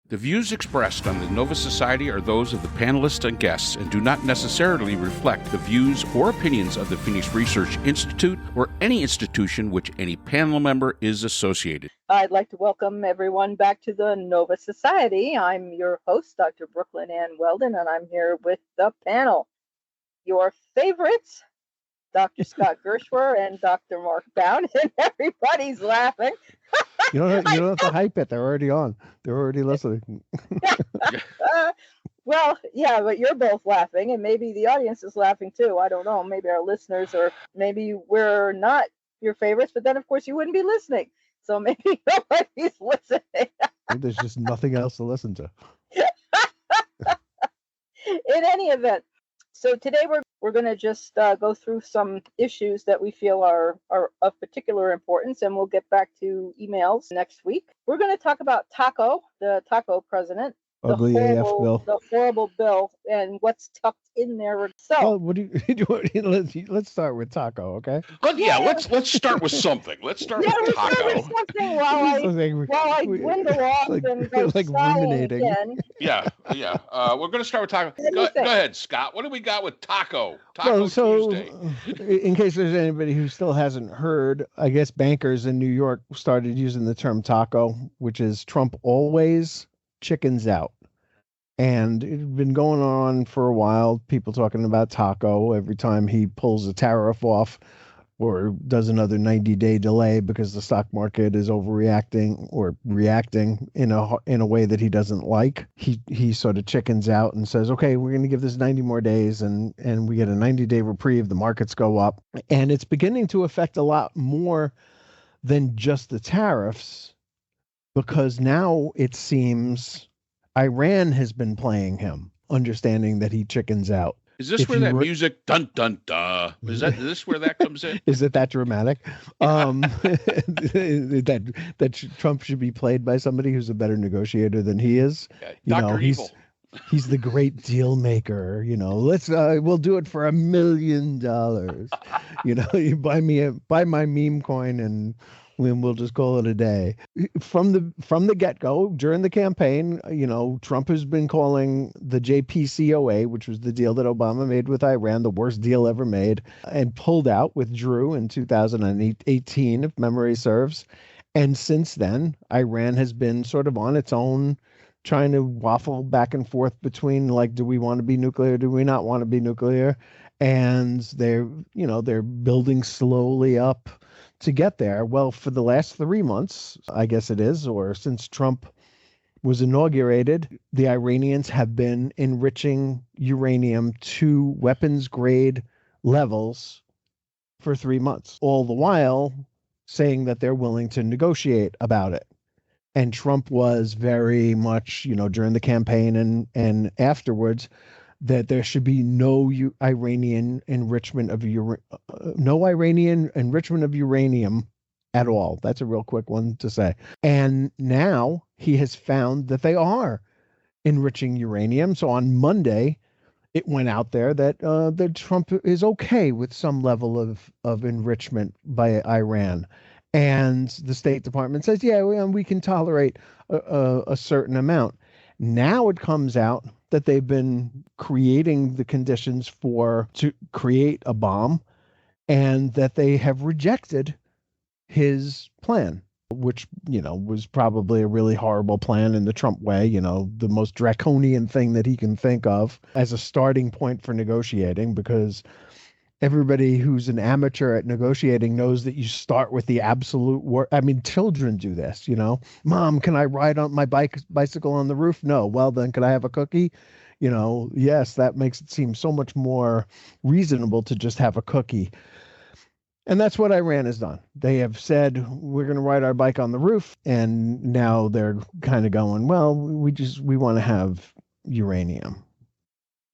The views expressed on the Nova Society are those of the panelists and guests and do not necessarily reflect the views or opinions of the Phoenix Research Institute or any institution which any panel member is associated. I'd like to welcome everyone back to the Nova Society. I'm your host, Dr. Brooklyn Ann Weldon, and I'm here with the panel. Your favorites, Dr. Scott Gershwer and Dr. Mark Bound, and everybody's laughing. You don't have to hype it. They're already on. They're already listening. Well, yeah, but you're both laughing, and maybe the audience is laughing too. I don't know. Maybe our listeners, or maybe we're not your favorites, but then, of course, you wouldn't be listening. So maybe nobody's listening. There's just nothing else to listen to. In any event, so today we're going to just go through some issues that we feel are of particular importance, and we'll get back to emails next week. We're going to talk about Taco, the Taco president. Ugly AF bill. The horrible bill and what's tucked in there. So, well, what do you let's start with Taco, okay? Let's start with something. Let's start with Taco. Start with something while I dwindle off and go ruminating. Again. Yeah. We're going to start with Taco. Go ahead, Scott. What do we got with Taco? Tuesday. In case there's anybody who still hasn't heard, I guess bankers in New York started using the term Taco, which is Trump always chickens out. And it's been going on for a while, people talking about Taco every time he pulls a tariff off or does another 90-day delay because the stock market is overreacting or reacting in a way that he doesn't like. He sort of chickens out and says, okay, we're going to give this 90 more days and we get a 90-day reprieve. The markets go up. And it's beginning to affect a lot more than just the tariffs, because now it seems Iran has been playing him, understanding that he chickens out. Is this where that music, dun, dun, dun, is this where that comes in? Is it that dramatic? That Trump should be played by somebody who's a better negotiator than he is. Yeah, Dr. Evil. He's the great deal maker. We'll do it for $1 million. You buy my meme coin and we'll just call it a day. From the get-go, during the campaign, Trump has been calling the JCPOA, which was the deal that Obama made with Iran, the worst deal ever made, and withdrew in 2018, if memory serves. And since then, Iran has been sort of on its own, trying to waffle back and forth between, do we want to be nuclear? Do we not want to be nuclear? And they're building slowly up to get there. Well, for the last 3 months, I guess it is, or since Trump was inaugurated, the Iranians have been enriching uranium to weapons grade levels for 3 months, all the while saying that they're willing to negotiate about it. And Trump was very much, during the campaign and afterwards, that there should be no Iranian enrichment of uranium at all. That's a real quick one to say. And now he has found that they are enriching uranium. So on Monday, it went out there that Trump is okay with some level of enrichment by Iran. And the State Department says, yeah, we can tolerate a certain amount. Now it comes out that they've been creating the conditions to create a bomb, and that they have rejected his plan, which, was probably a really horrible plan in the Trump way, the most draconian thing that he can think of as a starting point for negotiating, because everybody who's an amateur at negotiating knows that you start with the absolute worst. I mean, children do this, Mom, can I ride on my bicycle on the roof? No. Well, then could I have a cookie? Yes, that makes it seem so much more reasonable to just have a cookie. And that's what Iran has done. They have said, we're going to ride our bike on the roof. And now they're kind of going, well, we want to have uranium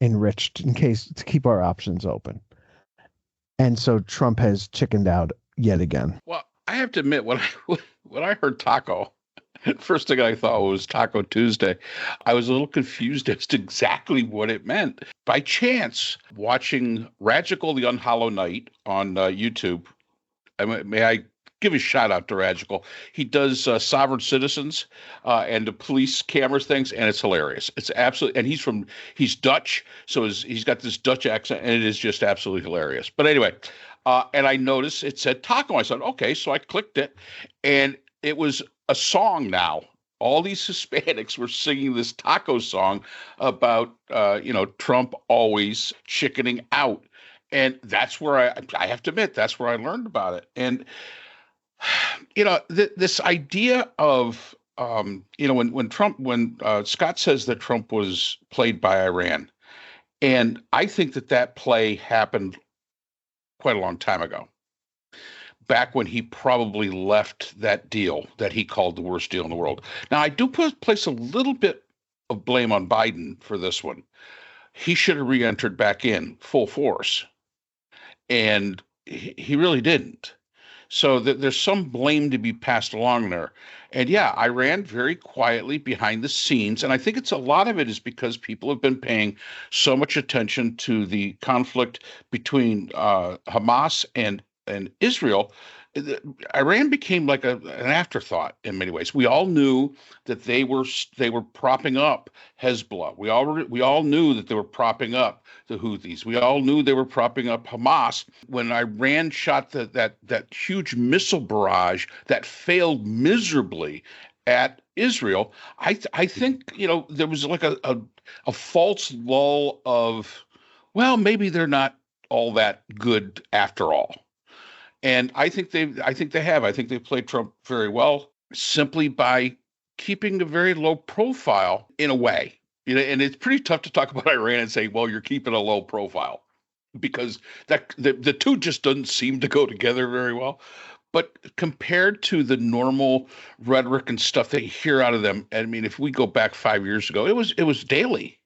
enriched to keep our options open. And so Trump has chickened out yet again. Well, I have to admit, when I heard Taco, first thing I thought was Taco Tuesday. I was a little confused as to exactly what it meant. By chance, watching Radical the Unhollow Night on YouTube, may I give a shout out to Radical. He does sovereign citizens and the police cameras things, and it's hilarious. It's absolutely, and he's Dutch, so he's got this Dutch accent, and it is just absolutely hilarious. But anyway, and I noticed it said taco. I said, okay, so I clicked it, and it was a song now. All these Hispanics were singing this taco song about, Trump always chickening out. And that's where I have to admit, that's where I learned about it. And, this idea of, when Scott says that Trump was played by Iran, and I think that play happened quite a long time ago, back when he probably left that deal that he called the worst deal in the world. Now, I do place a little bit of blame on Biden for this one. He should have re-entered back in full force, and he really didn't. So there's some blame to be passed along there. And yeah, Iran very quietly behind the scenes. And I think a lot of it is because people have been paying so much attention to the conflict between Hamas and Israel. Iran became like an afterthought in many ways. We all knew that they were propping up Hezbollah. We all knew that they were propping up the Houthis. We all knew they were propping up Hamas. When Iran shot that huge missile barrage that failed miserably at Israel, I think there was like a false lull of, well, maybe they're not all that good after all. And I think they have. I think they've played Trump very well simply by keeping a very low profile in a way. And it's pretty tough to talk about Iran and say, well, you're keeping a low profile, because the two just doesn't seem to go together very well. But compared to the normal rhetoric and stuff that you hear out of them, I mean, if we go back 5 years ago, it was daily.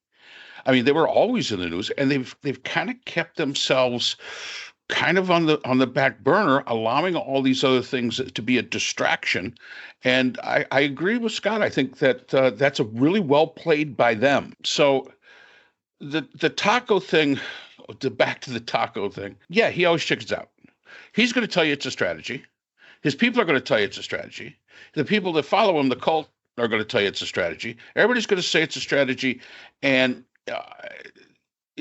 I mean, they were always in the news, and they've kind of kept themselves kind of on the back burner, allowing all these other things to be a distraction. And I agree with Scott. I think that that's a really well played by them. So the taco thing, back to the taco thing. Yeah, he always chickens out. He's going to tell you it's a strategy. His people are going to tell you it's a strategy. The people that follow him, the cult, are going to tell you it's a strategy. Everybody's going to say it's a strategy. And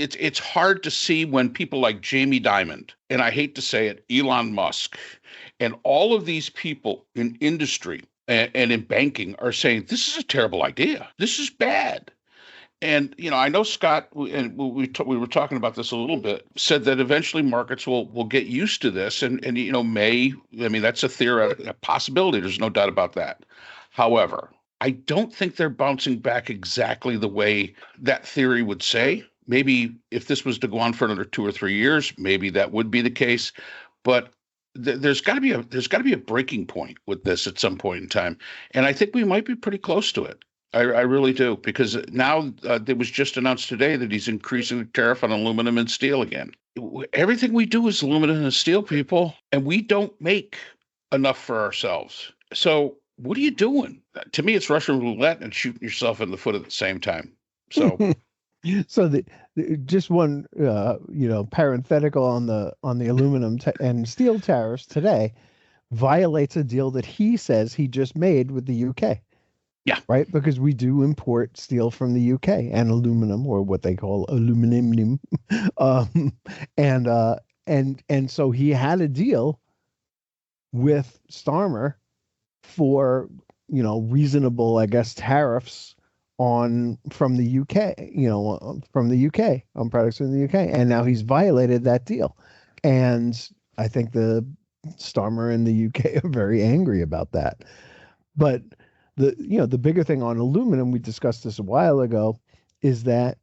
it's hard to see when people like Jamie Dimon, and I hate to say it, Elon Musk, and all of these people in industry and in banking are saying, this is a terrible idea. This is bad. And, I know Scott, and we were talking about this a little bit, said that eventually markets will get used to this and that's a theory, a possibility. There's no doubt about that. However, I don't think they're bouncing back exactly the way that theory would say. Maybe if this was to go on for another 2 or 3 years, maybe that would be the case. But there's got to be a breaking point with this at some point in time, and I think we might be pretty close to it. I really do, because now it was just announced today that he's increasing the tariff on aluminum and steel again. Everything we do is aluminum and steel, people, and we don't make enough for ourselves. So what are you doing? To me, it's Russian roulette and shooting yourself in the foot at the same time. So. So just one parenthetical on the aluminum and steel tariffs today violates a deal that he says he just made with the UK. Yeah. Right, because we do import steel from the UK and aluminum, or what they call aluminum, and so he had a deal with Starmer for reasonable, I guess, tariffs from the UK, on products in the UK, and now he's violated that deal, and I think the Starmer in the UK are very angry about that. But the bigger thing on aluminum, we discussed this a while ago, is that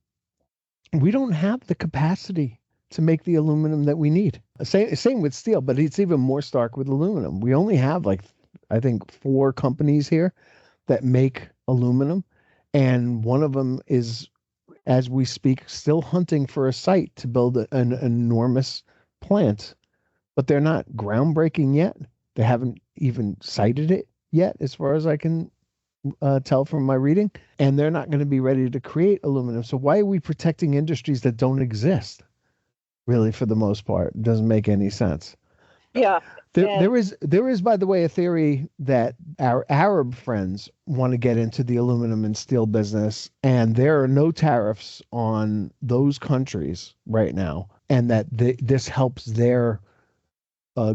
we don't have the capacity to make the aluminum that we need. Same with steel, but it's even more stark with aluminum. We only have I think 4 companies here that make aluminum. And one of them is, as we speak, still hunting for a site to build an enormous plant. But they're not groundbreaking yet. They haven't even cited it yet, as far as I can tell from my reading. And they're not going to be ready to create aluminum. So why are we protecting industries that don't exist? Really, for the most part, it doesn't make any sense. Yeah. And There is, by the way, a theory that our Arab friends want to get into the aluminum and steel business, and there are no tariffs on those countries right now, and that this helps their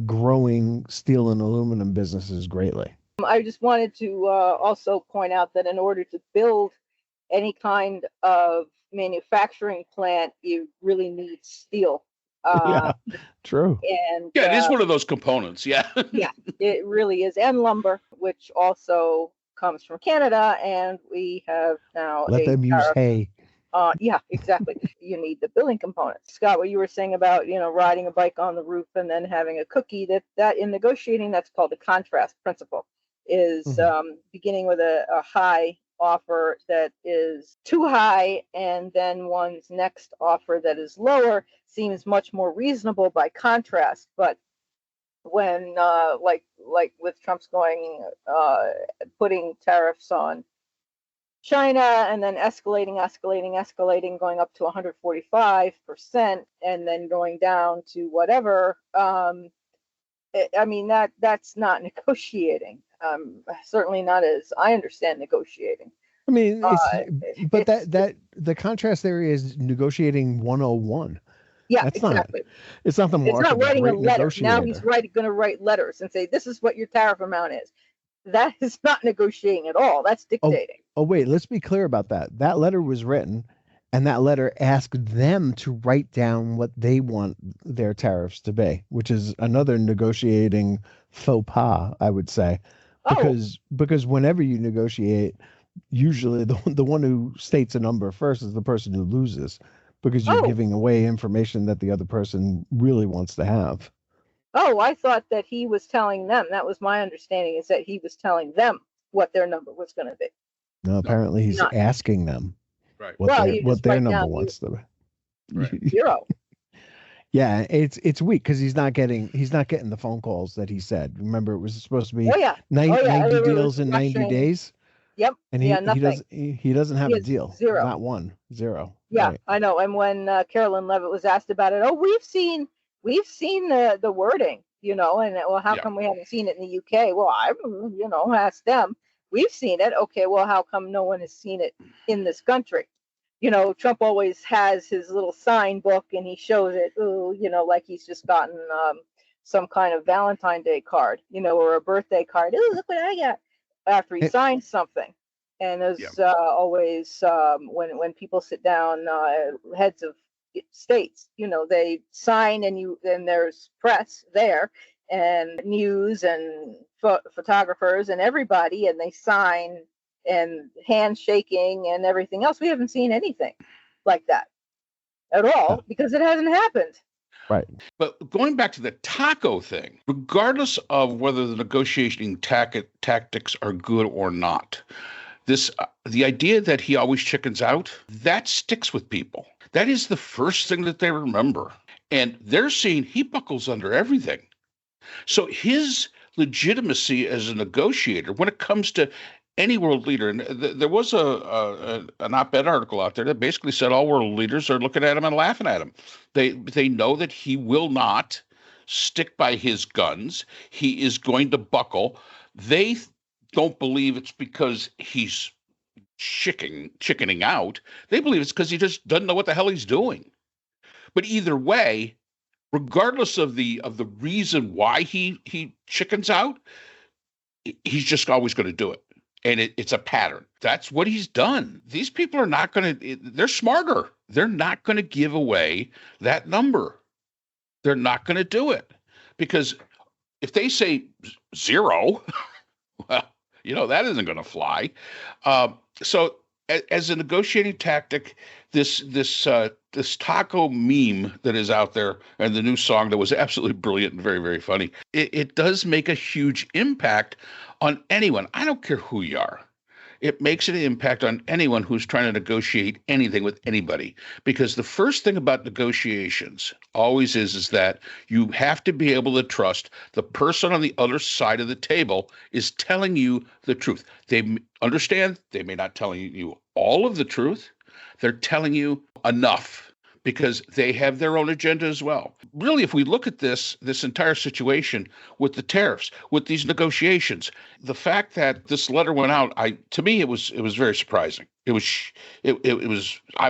growing steel and aluminum businesses greatly. I just wanted to also point out that in order to build any kind of manufacturing plant, you really need steel. Yeah, true. And Yeah, it is one of those components. Yeah. yeah, it really is. And lumber, which also comes from Canada. And we have now Let them use tariff. hay. Yeah, exactly. You need the building components. Scott, what you were saying about, riding a bike on the roof and then having a cookie, that in negotiating, that's called the contrast principle, is beginning with a high offer that is too high, and then one's next offer that is lower seems much more reasonable by contrast. But when like with Trump's going putting tariffs on China and then escalating, going up to 145%, and then going down to whatever. I mean, that's not negotiating. Certainly not as I understand negotiating. I mean, but it's, that the contrast theory is negotiating 101. Yeah, That's exactly. It's not the mark It's not of a writing a great letter. negotiator. Now he's going to write letters and say, this is what your tariff amount is. That is not negotiating at all. That's dictating. Oh, wait, let's be clear about that. That letter was written, and that letter asked them to write down what they want their tariffs to be, which is another negotiating faux pas, I would say. Because whenever you negotiate, usually the one who states a number first is the person who loses, because you're giving away information that the other person really wants to have. Oh, I thought that he was telling them. That was my understanding, is that he was telling them what their number was going to be. No, apparently he's asking them what their number wants to be. Right. 0. Yeah, it's weak because he's not getting the phone calls that he said. Remember, it was supposed to be 90 deals in 90 days. Yep. And he doesn't have a deal. 0. Not one. 0. Yeah, right. I know. And when Carolyn Levitt was asked about it, we've seen the wording, and how come we haven't seen it in the UK? Well, I asked them. We've seen it. Okay, well, how come no one has seen it in this country? Trump always has his little sign book and he shows it, like he's just gotten some kind of Valentine's Day card, or a birthday card. Oh, look what I got, after he signs something. And there's always, when people sit down, heads of states, they sign, and there's press there, and news, and photographers, and everybody, and they sign, and handshaking and everything else. We haven't seen anything like that at all, because it hasn't happened. Right. But going back to the taco thing, regardless of whether the negotiating tactics are good or not, the idea that he always chickens out, that sticks with people. That is the first thing that they remember. And they're seeing he buckles under everything. So his legitimacy as a negotiator, when it comes to any world leader, and there was an op-ed article out there that basically said all world leaders are looking at him and laughing at him. They know that he will not stick by his guns. He is going to buckle. They don't believe it's because he's chickening out. They believe it's because he just doesn't know what the hell he's doing. But either way, regardless of the reason why he chickens out, he's just always going to do it. And it's a pattern. That's what he's done. These people are not going to, they're smarter. They're not going to give away that number. They're not going to do it. Because if they say 0, well, that isn't going to fly. So as a negotiating tactic, this taco meme that is out there, and the new song that was absolutely brilliant and very, very funny, it does make a huge impact on anyone. I don't care who you are. It makes an impact on anyone who's trying to negotiate anything with anybody. Because the first thing about negotiations always is that you have to be able to trust the person on the other side of the table is telling you the truth. They understand they may not tell you all of the truth. They're telling you enough because they have their own agenda as well. Really, if we look at this entire situation with the tariffs, with these negotiations, the fact that this letter went out, to me it was very surprising. I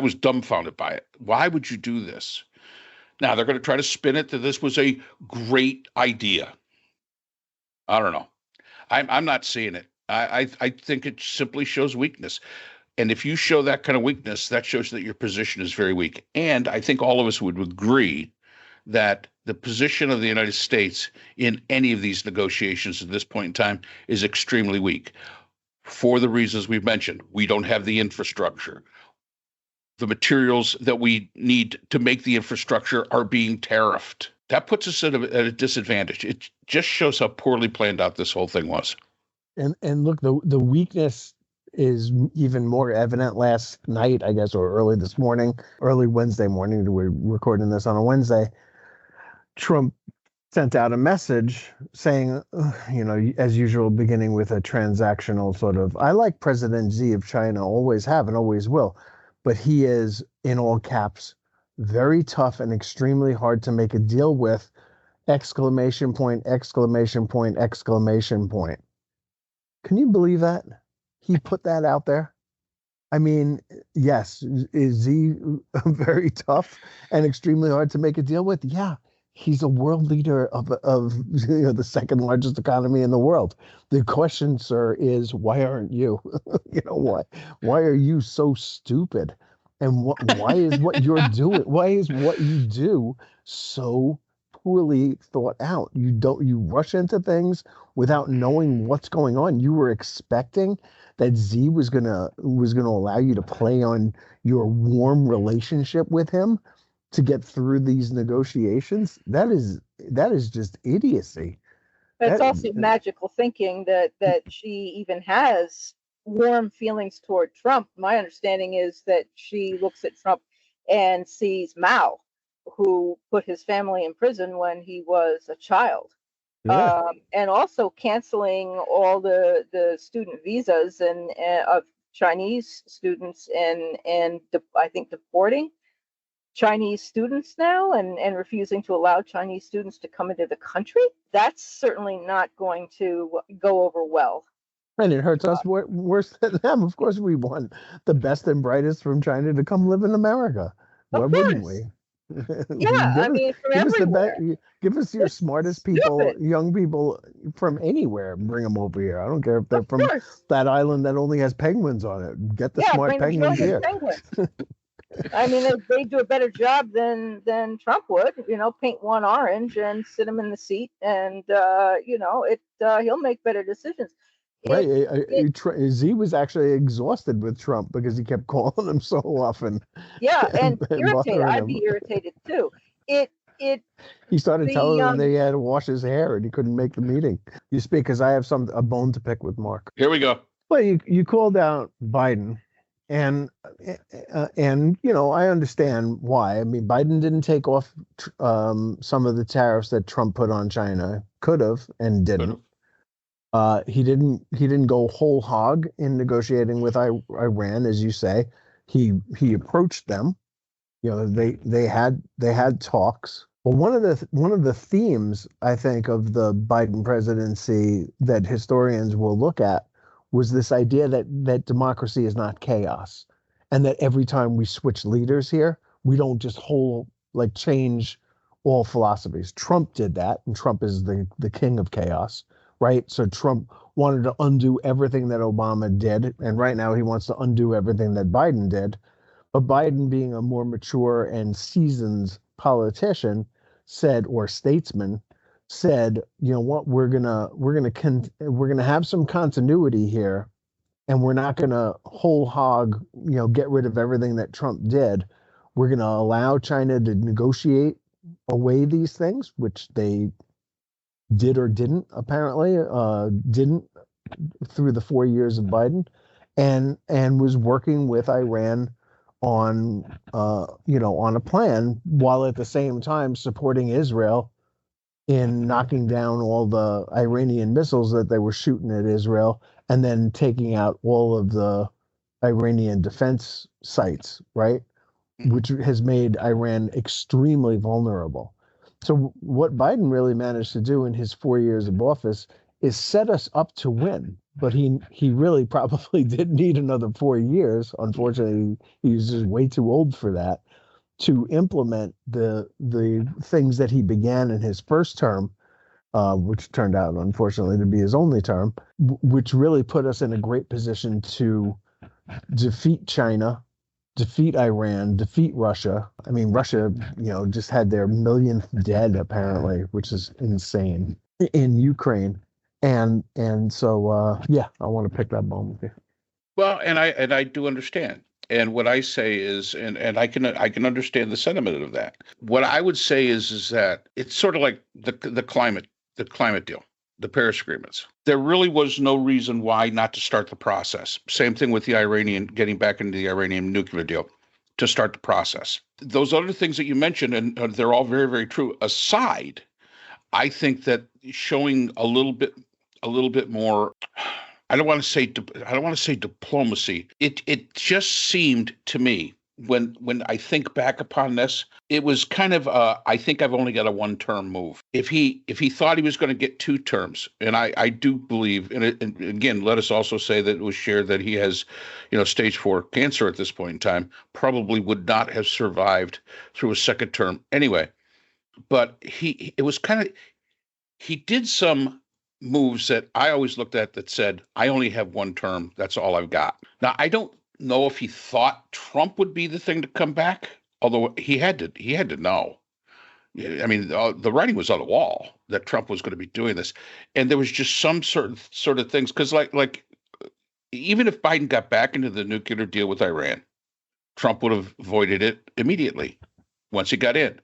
was dumbfounded by it. Why would you do this? Now they're going to try to spin it that this was a great idea. I don't know. I'm not seeing it. I think it simply shows weakness. And if you show that kind of weakness, that shows that your position is very weak. And I think all of us would agree that the position of the United States in any of these negotiations at this point in time is extremely weak for the reasons we've mentioned. We don't have the infrastructure. The materials that we need to make the infrastructure are being tariffed. That puts us at a disadvantage. It just shows how poorly planned out this whole thing was. And look, the weakness is even more evident last night, I guess, or early Wednesday morning. We're recording this on a Wednesday. Trump sent out a message saying, as usual, beginning with a transactional sort of, I like President Xi of China, always have and always will, but he is, in all caps, very tough and extremely hard to make a deal with, exclamation point, exclamation point, exclamation point. Can you believe that? He put that out there. I mean, yes, is he very tough and extremely hard to make a deal with? Yeah, he's a world leader of the second largest economy in the world. The question, sir, is why aren't you? Why are you so stupid? And why is what you're doing? Why is what you do so poorly thought out? You rush into things without knowing what's going on. You were expecting that Z was gonna allow you to play on your warm relationship with him to get through these negotiations. That is just idiocy. It's also magical thinking that she even has warm feelings toward Trump. My understanding is that she looks at Trump and sees Mao, who put his family in prison when he was a child. Yeah. And also canceling all the student visas and of Chinese students and I think deporting Chinese students now and refusing to allow Chinese students to come into the country. That's certainly not going to go over well. And it hurts us worse than them. Of course, we want the best and brightest from China to come live in America. Why wouldn't we? Yeah, from everywhere. Give us your smartest people, young people from anywhere. Bring them over here. I don't care if they're from that island that only has penguins on it. Get the smart penguins here. They do a better job than Trump would. Paint one orange and sit him in the seat, and he'll make better decisions. Right. Z was actually exhausted with Trump because he kept calling him so often. Yeah, and irritated. I'd be irritated too. He started telling him that he had to wash his hair and he couldn't make the meeting. You speak because I have a bone to pick with Mark. Here we go. Well, you called out Biden, and I understand why. I mean, Biden didn't take off some of the tariffs that Trump put on China. Could have and didn't. He didn't go whole hog in negotiating with Iran, as you say. He approached them. They had talks. Well, one of the themes, I think, of the Biden presidency that historians will look at was this idea that democracy is not chaos, and that every time we switch leaders here, we don't just change all philosophies. Trump did that, and Trump is the king of chaos. Right. So Trump wanted to undo everything that Obama did. And right now he wants to undo everything that Biden did. But Biden, being a more mature and seasoned politician, statesman, said, you know what, we're gonna have some continuity here, and we're not gonna whole hog, get rid of everything that Trump did. We're gonna allow China to negotiate away these things, which they did or didn't, apparently, didn't through the 4 years of Biden, and was working with Iran on a plan, while at the same time supporting Israel in knocking down all the Iranian missiles that they were shooting at Israel, and then taking out all of the Iranian defense sites, right? which has made Iran extremely vulnerable. So what Biden really managed to do in his 4 years of office is set us up to win. But he really probably did need another 4 years. Unfortunately, he's just way too old for that, to implement the things that he began in his first term, which turned out, unfortunately, to be his only term, which really put us in a great position to defeat China, defeat Iran, defeat Russia. I mean, Russia, just had their millionth dead apparently, which is insane, in Ukraine. And so yeah, I want to pick that bone with you. Well, and I do understand. And what I say is, and I can understand the sentiment of that. What I would say is that it's sort of like the climate deal, the Paris agreements. There really was no reason why not to start the process. Same thing with the Iranian, getting back into the Iranian nuclear deal, to start the process. Those other things that you mentioned, and they're all very, very true. Aside, I think that showing a little bit more. I don't want to say diplomacy. It just seemed to me, when I think back upon this, it was kind of I think I've only got a one-term move. If he thought he was going to get 2 terms, and I do believe, and again, let us also say that it was shared that he has, stage 4 cancer at this point in time, probably would not have survived through a second term anyway. But he did some moves that I always looked at that said, I only have one term. That's all I've got. Now, I don't know if he thought Trump would be the thing to come back, although he had to know. I mean, the writing was on the wall that Trump was going to be doing this. And there was just some sort of things, because like even if Biden got back into the nuclear deal with Iran, Trump would have voided it immediately once he got in.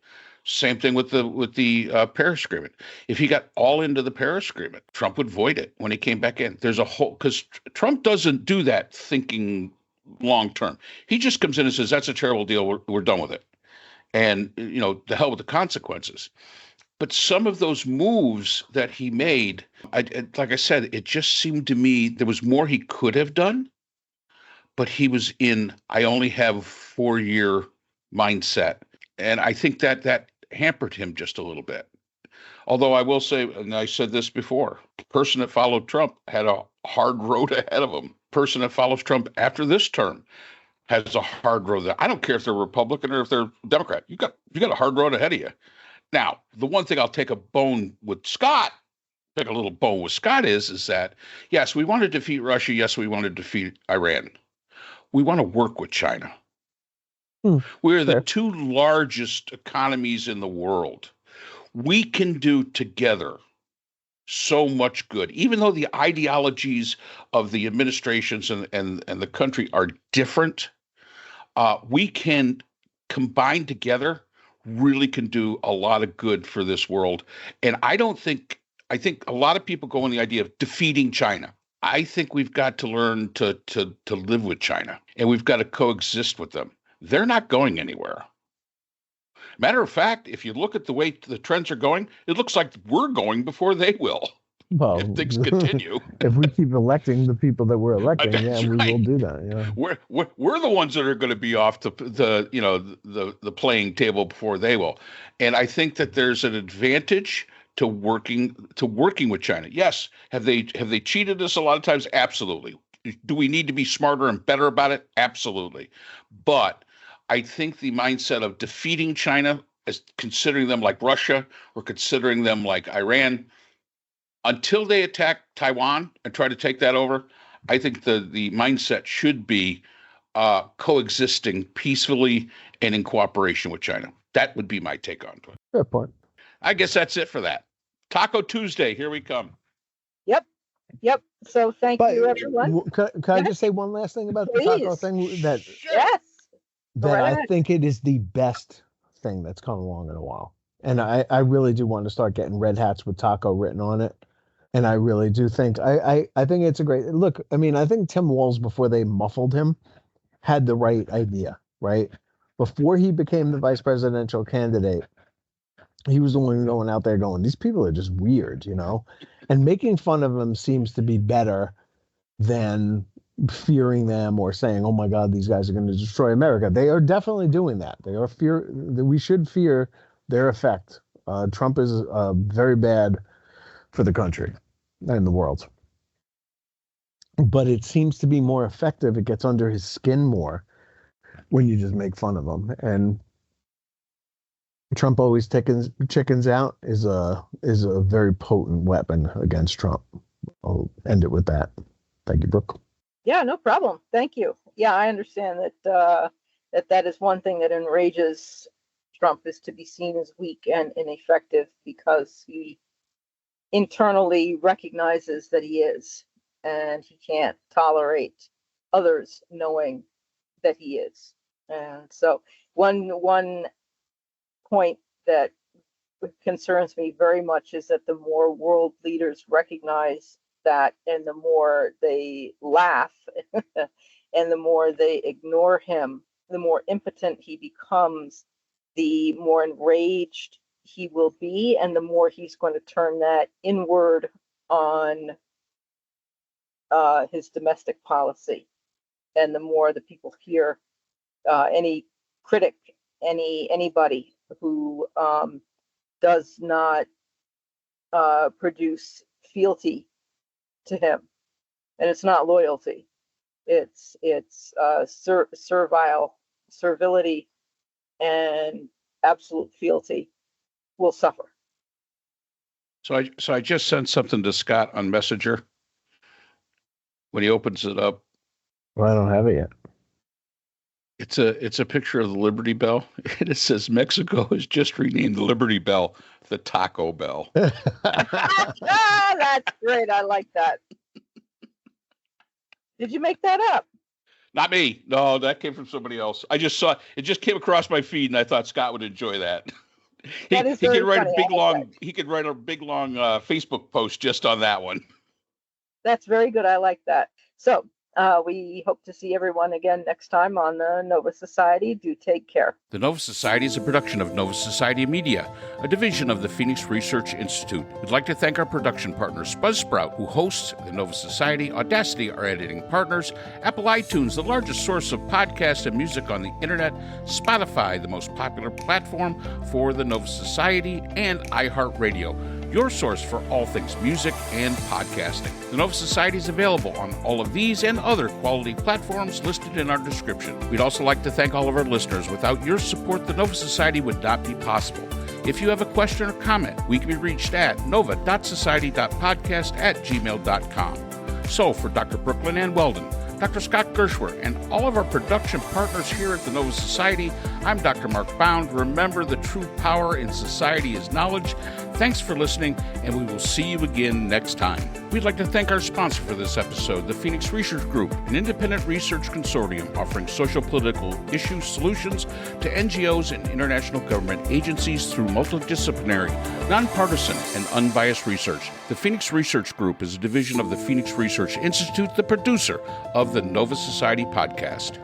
Same thing with the Paris Agreement. If he got all into the Paris Agreement, Trump would void it when he came back in. There's a whole, because Trump doesn't do that thinking long term. He just comes in and says, that's a terrible deal. We're done with it. And, the hell with the consequences. But some of those moves that he made, like I said, it just seemed to me there was more he could have done, but he was in, I only have 4-year mindset. And I think that hampered him just a little bit. Although I will say, and I said this before, the person that followed Trump had a hard road ahead of him. Person that follows Trump after this term has a hard road. I don't care if they're Republican or if they're Democrat. You got a hard road ahead of you. Now, the one thing I'll take a little bone with Scott is that, yes, we want to defeat Russia. Yes, we want to defeat Iran. We want to work with China. We're the 2 largest economies in the world. We can do together so much good, even though the ideologies of the administrations and the country are different. We can combine together, really can do a lot of good for this world. And I think a lot of people go on the idea of defeating China. I think we've got to learn to live with China, and we've got to coexist with them. They're not going anywhere. Matter of fact, if you look at the way the trends are going, it looks like we're going before they will. Well, if things continue. If we keep electing the people that we're electing, we will do that. Yeah. We're the ones that are going to be off the playing table before they will. And I think that there's an advantage to working with China. Yes, have they cheated us a lot of times? Absolutely. Do we need to be smarter and better about it? Absolutely. But I think the mindset of defeating China, as considering them like Russia or considering them like Iran, until they attack Taiwan and try to take that over, I think the mindset should be coexisting peacefully and in cooperation with China. That would be my take on it. Fair point. I guess that's it for that. Taco Tuesday, here we come. Yep. So thank you, everyone. Can I just say one last thing about the taco thing? Yes. That I think it is the best thing that's come along in a while. And I really do want to start getting red hats with taco written on it. And I really do think, I think it's a great, look, I mean, I think Tim Walz, before they muffled him, had the right idea, right? Before he became the vice presidential candidate, he was the one going out there going, these people are just weird, And making fun of him seems to be better than fearing them or saying, "Oh my God, these guys are going to destroy America." They are definitely doing that. They are fear. We should fear their effect. Trump is very bad for the country and the world, but it seems to be more effective. It gets under his skin more when you just make fun of him. And Trump always taking chickens out is a very potent weapon against Trump. I'll end it with that. Thank you, Brooke. Yeah, no problem. Thank you. Yeah, I understand that that is one thing that enrages Trump, is to be seen as weak and ineffective, because he internally recognizes that he is, and he can't tolerate others knowing that he is. And so one point that concerns me very much is that the more world leaders recognize that, and the more they laugh and the more they ignore him, the more impotent he becomes, the more enraged he will be, and the more he's going to turn that inward on his domestic policy. And the more the people hear any critic, anybody who does not produce fealty to him, and it's not loyalty, it's servility and absolute fealty, will suffer. So I just sent something to Scott on Messenger. When he opens it up, Well, I don't have it yet. it's a picture of the Liberty Bell, and it says Mexico has just renamed the Liberty Bell the Taco Bell. That's great. I like that. Did you make that up? Not me. No, that came from somebody else. I just saw it. Just came across my feed, and I thought Scott would enjoy that. He could write a big long. He could write a big long Facebook post just on that one. That's very good. I like that. So we hope to see everyone again next time on the Nova Society. Do take care. The Nova Society is a production of Nova Society Media, a division of the Phoenix Research Institute. We'd like to thank our production partners, Buzzsprout, who hosts the Nova Society, Audacity, our editing partners, Apple iTunes, the largest source of podcasts and music on the internet, Spotify, the most popular platform for the Nova Society, and iHeartRadio, your source for all things music and podcasting. The Nova Society is available on all of these and other quality platforms listed in our description. We'd also like to thank all of our listeners. Without your support, the Nova Society would not be possible. If you have a question or comment, we can be reached at nova.society.podcast@gmail.com. So for Dr. Brooklyn Ann Weldon, Dr. Scott Gershwer, and all of our production partners here at the Nova Society, I'm Dr. Mark Bound. Remember, the true power in society is knowledge. Thanks for listening, and we will see you again next time. We'd like to thank our sponsor for this episode, the Phoenix Research Group, an independent research consortium offering social-political issue solutions to NGOs and international government agencies through multidisciplinary, nonpartisan, and unbiased research. The Phoenix Research Group is a division of the Phoenix Research Institute, the producer of the Nova Society podcast.